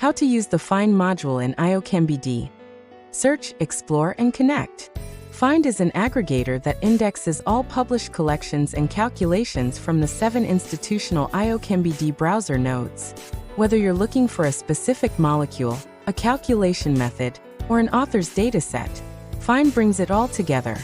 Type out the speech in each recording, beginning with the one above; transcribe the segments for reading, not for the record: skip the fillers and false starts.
How to use the Find module in ioChem-BD. Search, explore, and connect. Find is an aggregator that indexes all published collections and calculations from the 7 institutional ioChem-BD browser nodes. Whether you're looking for a specific molecule, a calculation method, or an author's dataset, Find brings it all together.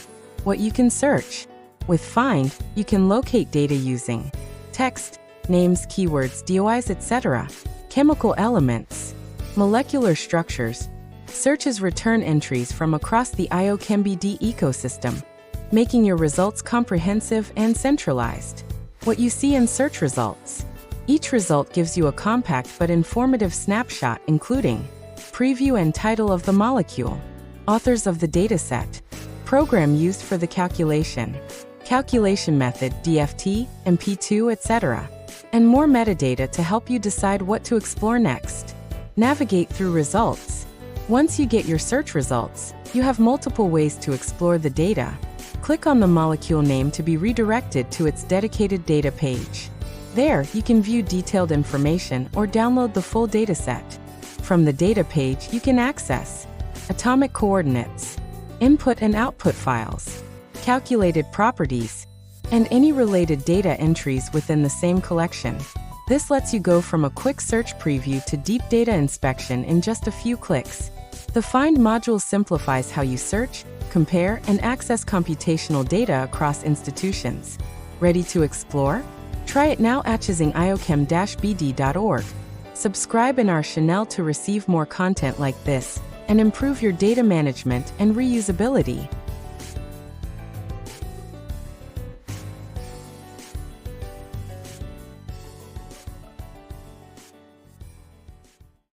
What you can search. With Find, you can locate data using text, names, keywords, DOIs, etc., chemical elements, molecular structures. Searches return entries from across the ioChem-BD ecosystem, making your results comprehensive and centralized. What you see in search results. Each result gives you a compact but informative snapshot including preview and title of the molecule, authors of the dataset, program used for the calculation, calculation method, DFT, MP2, etc., and more metadata to help you decide what to explore next. Navigate through results. Once you get your search results, you have multiple ways to explore the data. Click on the molecule name to be redirected to its dedicated data page. There, you can view detailed information or download the full dataset. From the data page, you can access atomic coordinates, input and output files, calculated properties, and any related data entries within the same collection. This lets you go from a quick search preview to deep data inspection in just a few clicks. The Find module simplifies how you search, compare, and access computational data across institutions. Ready to explore? Try it now at ioChem-BD.org. Subscribe in our channel to receive more content like this and improve your data management and reusability.